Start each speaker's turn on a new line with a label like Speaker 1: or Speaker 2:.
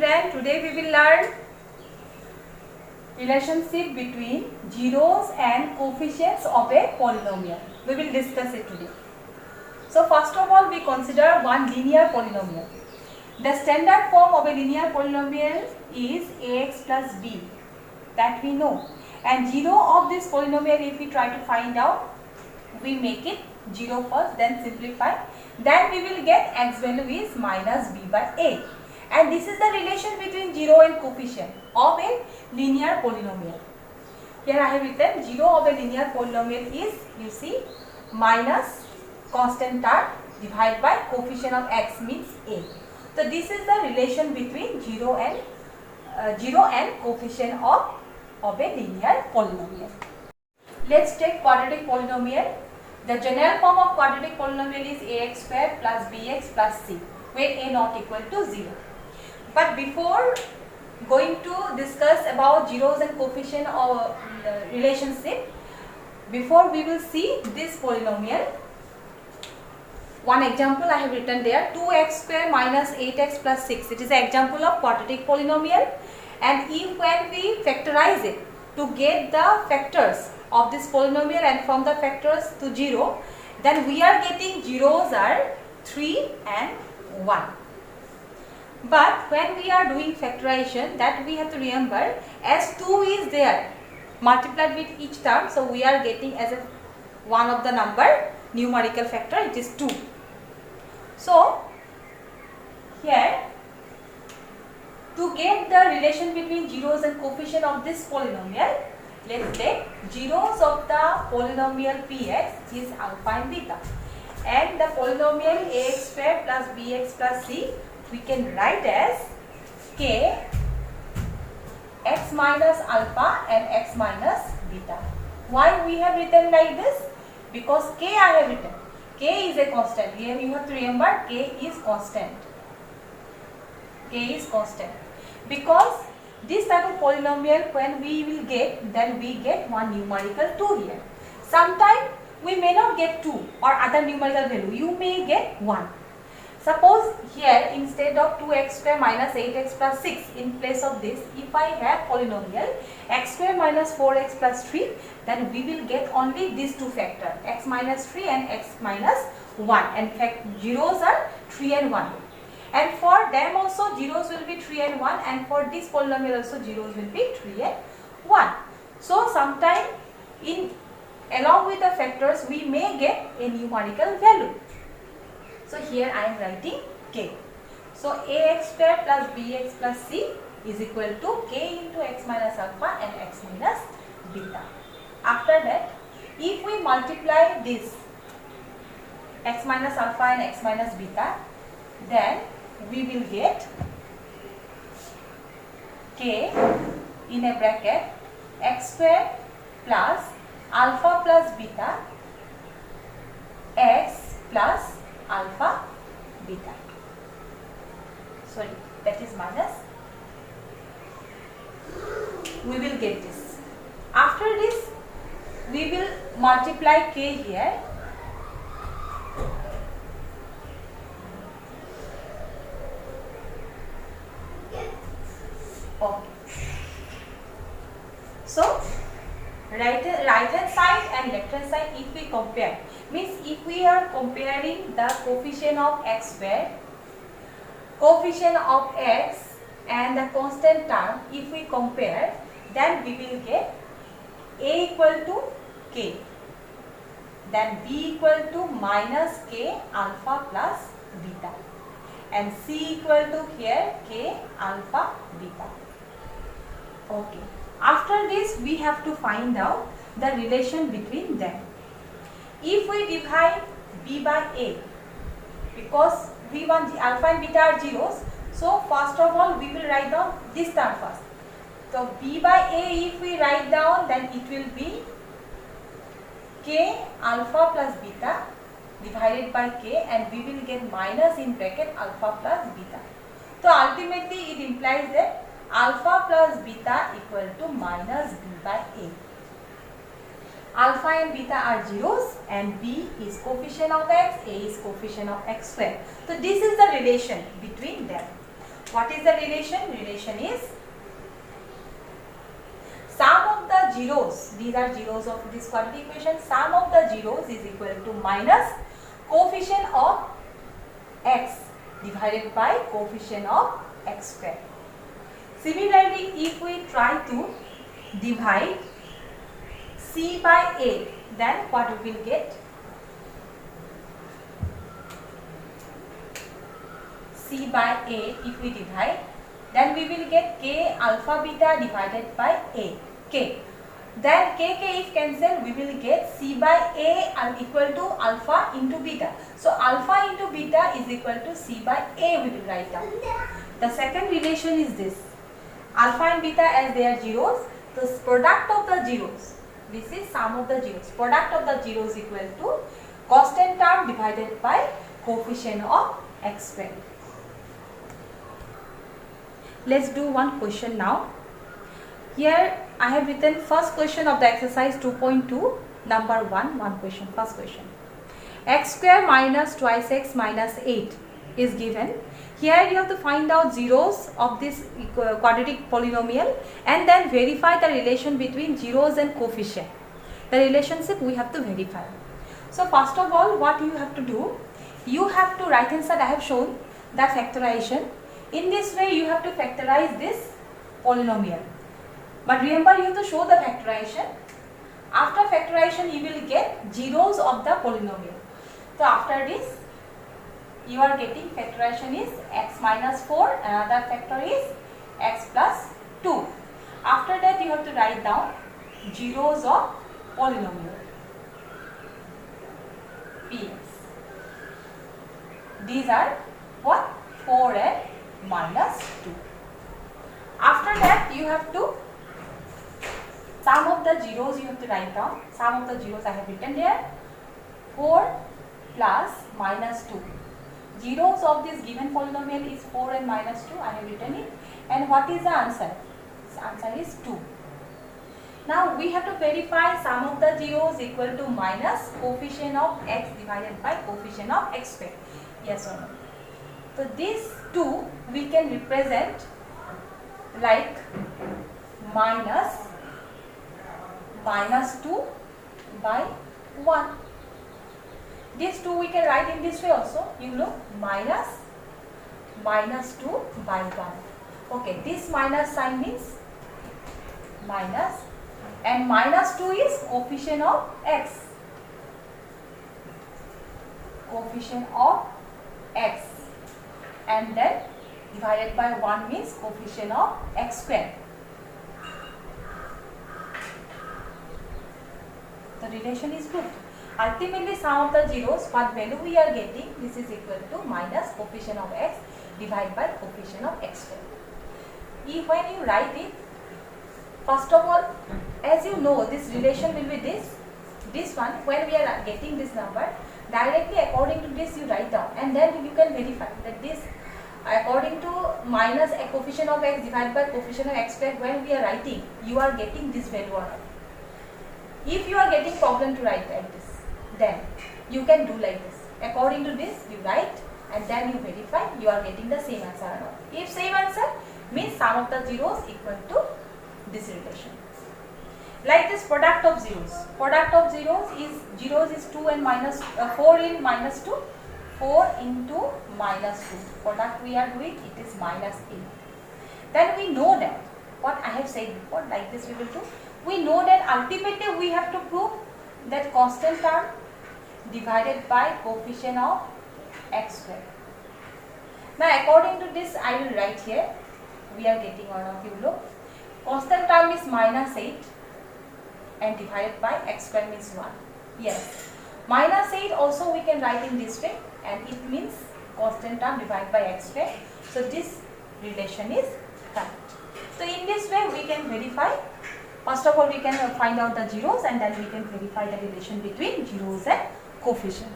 Speaker 1: children, today we will learn relationship between zeros and coefficients of a polynomial. We will discuss it today. So first of all, we consider one linear polynomial. The standard form of a linear polynomial is ax plus b, that we know. And zero of this polynomial, if we try to find out, we make it 0 first, then simplify. Then we will get x value is minus b by a. And this is the relation between 0 and coefficient of a linear polynomial. Here I have written 0 of a linear polynomial is, you see, minus constant term divided by coefficient of x means a. So this is the relation between 0 and coefficient of a linear polynomial. Let's take quadratic polynomial. The general form of quadratic polynomial is ax square plus bx plus c, where a not equal to 0. But before going to discuss about zeros and coefficient or relationship, before we will see this polynomial, one example I have written there, 2x square minus 8x plus 6. It is an example of quadratic polynomial, and if when we factorize it to get the factors of this polynomial and from the factors to 0, then we are getting zeros are 3 and 1. But when we are doing factorization, that we have to remember, as 2 is there multiplied with each term, so we are getting as a one of the number numerical factor, it is 2. So here, to get the relation between zeros and coefficient of this polynomial, let's take zeros of the polynomial px is alpha and beta, and the polynomial ax square plus bx plus c we can write as k x minus alpha and x minus beta. Why we have written like this? Because k I have written. K is a constant. Here you have to remember k is constant. K is constant. Because this type of polynomial, when we will get, then we get one numerical 2 here. Sometimes we may not get 2 or other numerical value. You may get 1. Suppose here instead of 2x square minus 8x plus 6, in place of this, if I have polynomial x square minus 4x plus 3, then we will get only these two factors, x minus 3 and x minus 1. And fact zeros are 3 and 1. And for them also zeros will be 3 and 1, and for this polynomial also zeros will be 3 and 1. So sometime along with the factors we may get a numerical value. So here I am writing k. So ax square plus bx plus c is equal to k into x minus alpha and x minus beta. After that, if we multiply this x minus alpha and x minus beta, then we will get k in a bracket x square plus alpha plus beta x plus alpha beta. Sorry, that is minus. We will get this. After this, we will multiply k here. Okay. So right hand side and left hand side, if we compare, means if we are comparing the coefficient of x square, coefficient of x and the constant term, if we compare, then we will get a equal to k, then b equal to minus k alpha plus beta, and c equal to here k alpha beta. Okay. After this, we have to find out the relation between them. If we divide b by a, because we want alpha and beta are zeros, so first of all we will write down this term first. So b by a, if we write down, then it will be k alpha plus beta divided by k, and we will get minus in bracket alpha plus beta. So ultimately it implies that alpha plus beta equal to minus b by a. Alpha and beta are zeros and b is coefficient of x, a is coefficient of x square. So this is the relation between them. What is the relation? Relation is sum of the zeros, these are zeros of this quadratic equation, sum of the zeros is equal to minus coefficient of x divided by coefficient of x square. Similarly, if we try to divide c by a, then what we will get? C by a, if we divide, then we will get k alpha beta divided by a, k. Then k if cancel, we will get c by a equal to alpha into beta. So alpha into beta is equal to c by a, we will write down. The second relation is this, alpha and beta as they are zeros, the product of the zeros, this is sum of the zeros, product of the zeros equal to constant term divided by coefficient of x square. Let's do one question now. Here I have written first question of the exercise 2.2, number 1 question, first question. X square minus twice x minus 8 is given. Here you have to find out zeros of this quadratic polynomial and then verify the relation between zeros and coefficient. The relationship we have to verify. So first of all, what you have to do, you have to right hand side I have shown the factorization. In this way you have to factorize this polynomial. But remember, you have to show the factorization. After factorization you will get zeros of the polynomial. So after this you are getting factorization is x minus 4, another factor is x plus 2. After that you have to write down zeros of polynomial Px. These are what? 4 and minus 2. After that you have to sum of the zeros, you have to write down. Sum of the zeros I have written here, 4 plus minus 2. Zeros of this given polynomial is 4 and minus 2, I have written it. And what is the answer? The answer is 2. Now we have to verify sum of the zeros equal to minus coefficient of x divided by coefficient of x square. Yes or no? So this 2 we can represent like minus 2 by 1. This 2 we can write in this way also. You look, minus 2 by 1. Okay, this minus sign means minus, and minus 2 is coefficient of x. Coefficient of x. And then divided by 1 means coefficient of x square. The relation is good. Ultimately sum of the zeros, what value we are getting, this is equal to minus coefficient of x divided by coefficient of x square. If when you write it, first of all, as you know, this relation will be this one, when we are getting this number, directly according to this you write down, and then you can verify that this according to minus a coefficient of x divided by coefficient of x square, when we are writing, you are getting this value or not. If you are getting problem to write like this, then you can do like this. According to this you write and then you verify you are getting the same answer or not. If same answer, means sum of the zeros equal to this relation. Like this product of zeros. Product of zeros is 2 and minus 4 in minus 2. 4 into minus 2. Product we are doing, it is minus 8. Then we know that, what I have said before, like this we will do. We know that ultimately we have to prove that constant term divided by coefficient of x square. Now according to this I will write here, we are getting or not, you look. Constant term is minus 8 and divided by x square means 1. Yes. Minus 8 also we can write in this way, and it means constant term divided by x square. So this relation is correct. So in this way we can verify. First of all we can find out the zeros and then we can verify the relation between zeros and coefficient.